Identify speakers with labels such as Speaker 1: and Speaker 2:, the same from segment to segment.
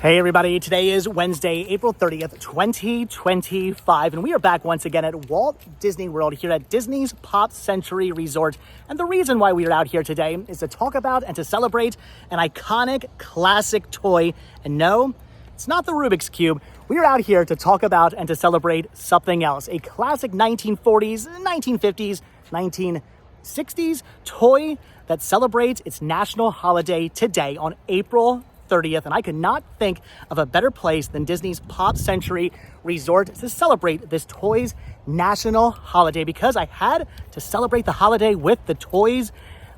Speaker 1: Hey everybody, today is Wednesday, April 30th, 2025, and we are back once again at Walt Disney World here at Disney's Pop Century Resort. And the reason why we are out here today is to talk about and to celebrate an iconic classic toy. And no, it's not the Rubik's Cube. We are out here to talk about and to celebrate something else. A classic 1940s, 1950s, 1960s toy that celebrates its national holiday today on April 30th, and I could not think of a better place than Disney's Pop Century Resort to celebrate this toy's national holiday, because I had to celebrate the holiday with the toys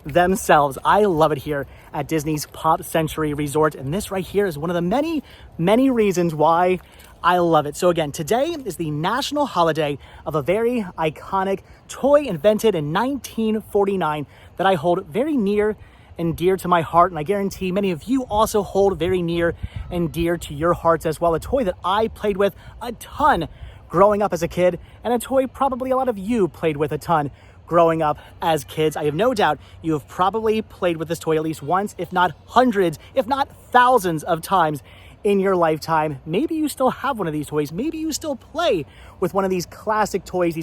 Speaker 1: themselves. I love it here at Disney's Pop Century Resort, and this right here is one of the many reasons why I love it. So again, today is the national holiday of a very iconic toy invented in 1949 that I hold very near and dear to my heart, and I guarantee many of you also hold very near and dear to your hearts as well. A toy that I played with a ton growing up as a kid, and a toy probably a lot of you played with a ton growing up as kids. I have no doubt you have probably played with this toy at least once, if not hundreds, if not thousands of times in your lifetime. Maybe you still have one of these toys. Maybe you still play with one of these classic toys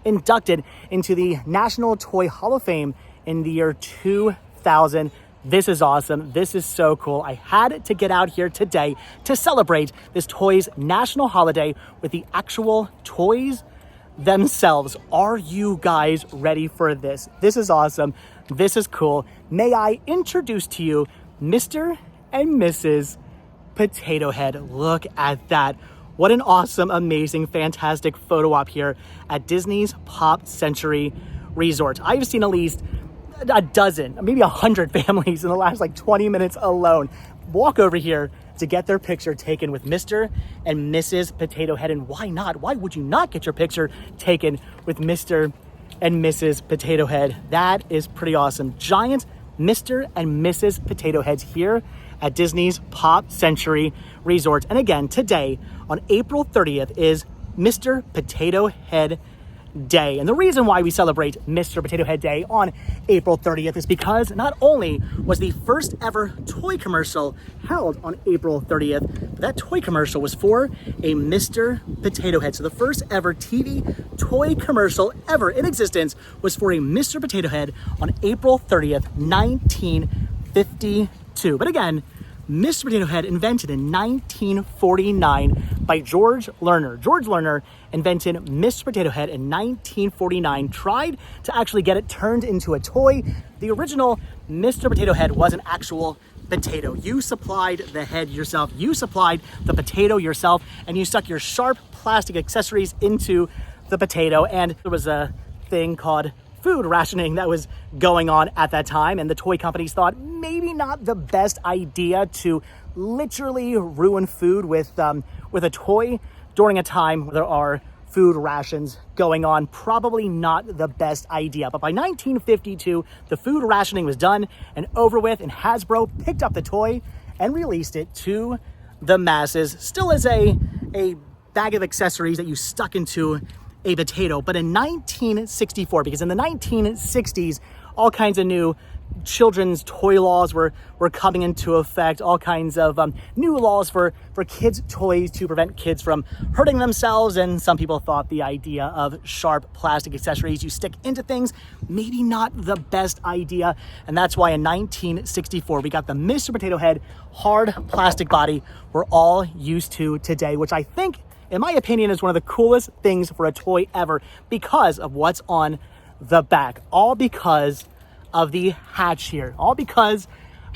Speaker 1: inducted into the National Toy Hall of Fame in the year 2000. This is awesome. This is so cool. I had to get out here today to celebrate this toy's national holiday with the actual toys themselves. Are you guys ready for this? This is awesome. This is cool. May I introduce to you Mr. and Mrs. Potato Head. Look at that. What an awesome, amazing, fantastic photo op here at Disney's Pop Century Resort. I've seen at least a dozen, maybe 100 families in the last 20 minutes alone walk over here to get their picture taken with Mr. and Mrs. Potato Head. And why not? Why would you not get your picture taken with Mr. and Mrs. Potato Head? That is pretty awesome. Giant Mr. and Mrs. Potato Heads here at Disney's Pop Century Resort. And again, today on April 30th is Mr. Potato Head Day. And the reason why we celebrate Mr. Potato Head Day on April 30th is because not only was the first ever toy commercial held on April 30th, but that toy commercial was for a Mr. Potato Head. So the first ever TV toy commercial ever in existence was for a Mr. Potato Head on April 30th, 1952. But again, Mr. Potato Head invented in 1949 by George Lerner. George Lerner invented Mr. Potato Head in 1949, tried to actually get it turned into a toy. The original Mr. Potato Head was an actual potato. You supplied the head yourself, you supplied the potato yourself, and you stuck your sharp plastic accessories into the potato. And there was a thing called food rationing that was going on at that time, and the toy companies thought maybe not the best idea to literally ruin food with a toy during a time where there are food rations going on. Probably not the best idea. But by 1952, the food rationing was done and over with, and Hasbro picked up the toy and released it to the masses, still as a bag of accessories that you stuck into a potato. But in 1964, because in the 1960s, all kinds of new children's toy laws were coming into effect, all kinds of new laws for kids' toys to prevent kids from hurting themselves. And some people thought the idea of sharp plastic accessories you stick into things, maybe not the best idea. And that's why in 1964, we got the Mr. Potato Head hard plastic body we're all used to today, which I think, in my opinion, is one of the coolest things for a toy ever because of what's on the back. All because of the hatch here. All because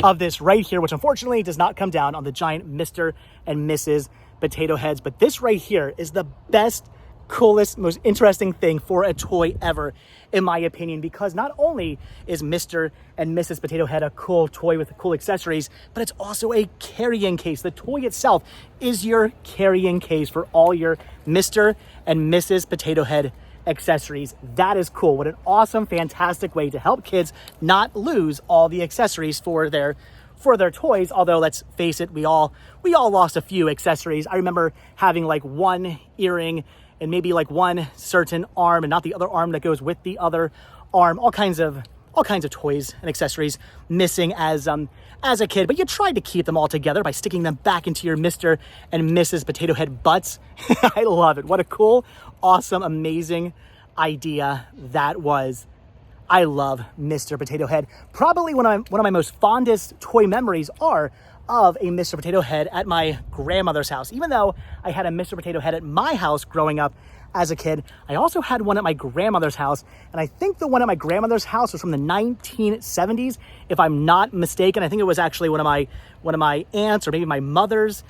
Speaker 1: of this right here, which unfortunately does not come down on the giant Mr. and Mrs. Potato Heads. But this right here is the best, coolest, most interesting thing for a toy ever, in my opinion, because not only is Mr. and Mrs. Potato Head a cool toy with cool accessories, but it's also a carrying case. The toy itself is your carrying case for all your Mr. and Mrs. Potato Head accessories. That is cool. What an awesome, fantastic way to help kids not lose all the accessories for their toys. Although let's face it, we all lost a few accessories. I remember having one earring and maybe one certain arm and not the other arm that goes with the other arm. All kinds of all kinds of toys and accessories missing as a kid, but you tried to keep them all together by sticking them back into your Mr. and Mrs. Potato Head butts. I love it. What a cool, awesome, amazing idea that was. I love Mr. Potato Head. Probably one of my most fondest toy memories are of a Mr. Potato Head at my grandmother's house. Even though I had a Mr. Potato Head at my house growing up as a kid, I also had one at my grandmother's house. And I think the one at my grandmother's house was from the 1970s, if I'm not mistaken. I think it was actually one of my aunts, or maybe my mother's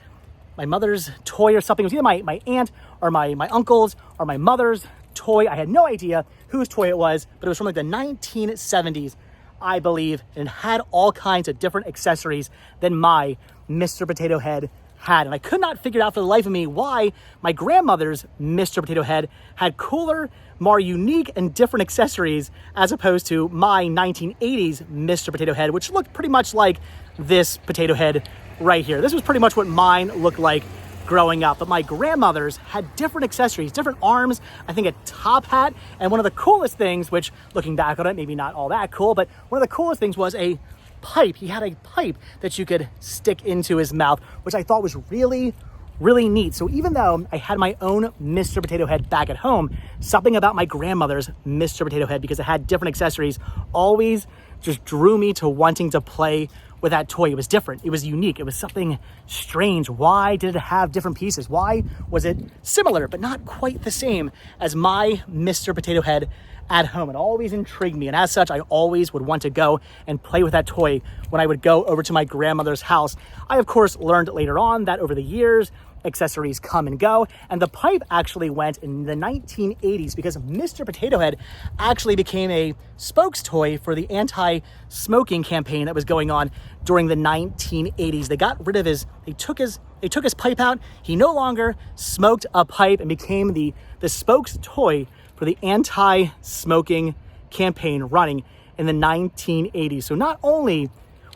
Speaker 1: toy or something. It was either my aunt or my uncle's or my mother's toy. I had no idea whose toy it was, but it was from like the 1970s, I believe, and had all kinds of different accessories than my Mr. Potato Head had. And I could not figure out for the life of me why my grandmother's Mr. Potato Head had cooler, more unique and different accessories as opposed to my 1980s Mr. Potato Head, which looked pretty much like this potato head right here. This was pretty much what mine looked like growing up, but my grandmother's had different accessories, different arms, I think a top hat, and one of the coolest things, which looking back on it, maybe not all that cool, but one of the coolest things was a pipe. He had a pipe that you could stick into his mouth, which I thought was really, really neat. So even though I had my own Mr. Potato Head back at home, something about my grandmother's Mr. Potato Head, because it had different accessories, always just drew me to wanting to play with that toy. It was different. It was unique. It was something strange. Why did it have different pieces? Why was it similar, but not quite the same as my Mr. Potato Head at home? It always intrigued me. And as such, I always would want to go and play with that toy when I would go over to my grandmother's house. I, of course, learned later on that over the years, accessories come and go, and the pipe actually went in the 1980s because Mr. Potato Head actually became a spokes toy for the anti-smoking campaign that was going on during the 1980s. They got rid of they took his pipe out. He no longer smoked a pipe and became the spokes toy for the anti-smoking campaign running in the 1980s. So not only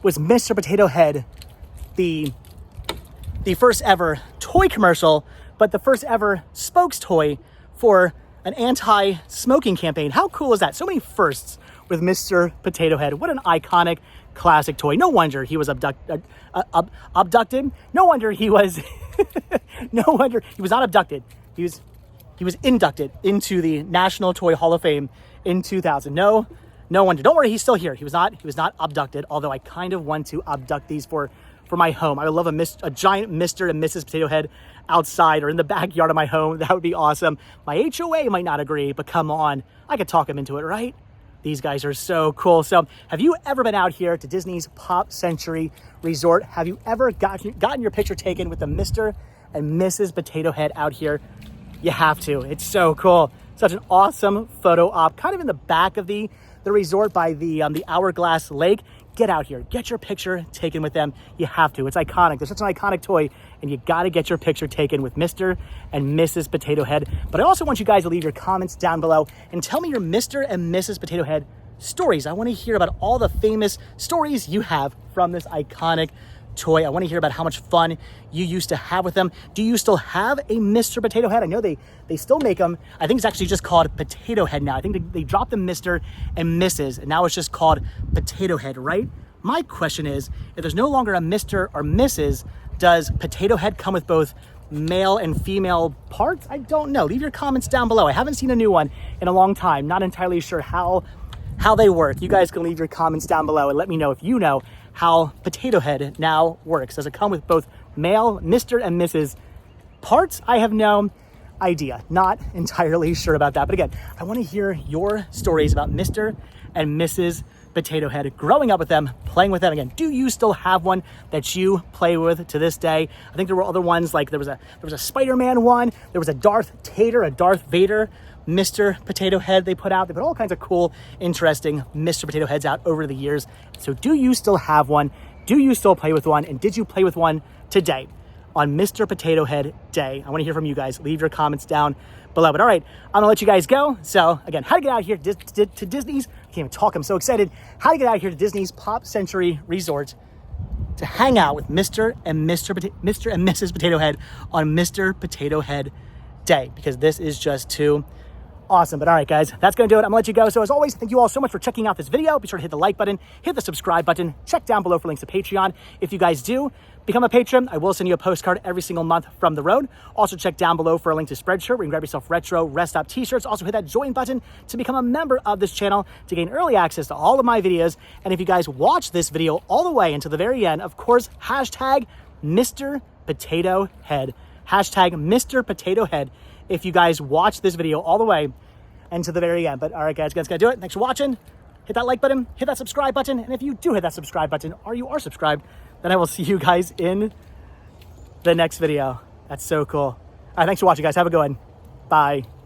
Speaker 1: was Mr. Potato Head the first ever toy commercial, but the first ever spokes toy for an anti-smoking campaign. How cool is that? So many firsts with Mr. Potato Head. What an iconic classic toy. No wonder he was abducted. No wonder he was, no wonder he was not abducted. He was inducted into the National Toy Hall of Fame in 2000. No wonder. Don't worry, he's still here. He was not abducted, although I kind of want to abduct these for my home. I would love a giant Mr. and Mrs. Potato Head outside or in the backyard of my home. That would be awesome. My HOA might not agree, but come on, I could talk them into it, right? These guys are so cool. So have you ever been out here to Disney's Pop Century Resort? Have you ever gotten your picture taken with the Mr. and Mrs. Potato Head out here? You have to. It's so cool. Such an awesome photo op, kind of in the back of the resort by the Hourglass Lake. Get out here, get your picture taken with them. You have to. It's iconic. They're such an iconic toy, and you got to get your picture taken with Mr. and Mrs. Potato Head. But I also want you guys to leave your comments down below and tell me your Mr. and Mrs. Potato Head stories. I want to hear about all the famous stories you have from this iconic toy. I want to hear about how much fun you used to have with them. Do you still have a Mr. Potato Head? I know they still make them. I think it's actually just called Potato Head now. I think they dropped the Mr. and Mrs. and now it's just called Potato Head, right? My question is, if there's no longer a Mr. or Mrs., does Potato Head come with both male and female parts? I don't know. Leave your comments down below. I haven't seen a new one in a long time. Not entirely sure how they work. You guys can leave your comments down below and let me know if you know how Potato Head now works. Does it come with both male, Mr. and Mrs. parts? I have no idea. Not entirely sure about that. But again, I want to hear your stories about Mr. and Mrs. Potato Head, growing up with them, playing with them. Again, do you still have one that you play with to this day? I think there were other ones, like there was a Spider-Man one, there was a Darth Tater, a Darth Vader Mr. Potato Head they put out. They put all kinds of cool, interesting Mr. Potato Heads out over the years. So do you still have one? Do you still play with one? And did you play with one today on Mr. Potato Head Day? I want to hear from you guys. Leave your comments down below. But all right, I'm gonna let you guys go. So again, how to get out here to Disney's, I can't even talk, I'm so excited. How to get out here to Disney's Pop Century Resort to hang out with Mr. and Mrs. Potato Head on Mr. Potato Head Day, because this is just too Awesome. But all right, guys, that's going to do it. I'm going to let you go. So as always, thank you all so much for checking out this video. Be sure to hit the like button, hit the subscribe button, check down below for links to Patreon. If you guys do become a patron, I will send you a postcard every single month from the road. Also check down below for a link to Spreadshirt where you can grab yourself retro rest stop t-shirts. Also hit that join button to become a member of this channel to gain early access to all of my videos. And if you guys watch this video all the way until the very end, of course, hashtag Mr. Potato Head. Hashtag Mr. Potato Head. If you guys watch this video all the way and to the very end. But all right, guys, that's going to do it. Thanks for watching. Hit that like button, hit that subscribe button. And if you do hit that subscribe button or you are subscribed, then I will see you guys in the next video. That's so cool. All right, thanks for watching, guys. Have a good one. Bye.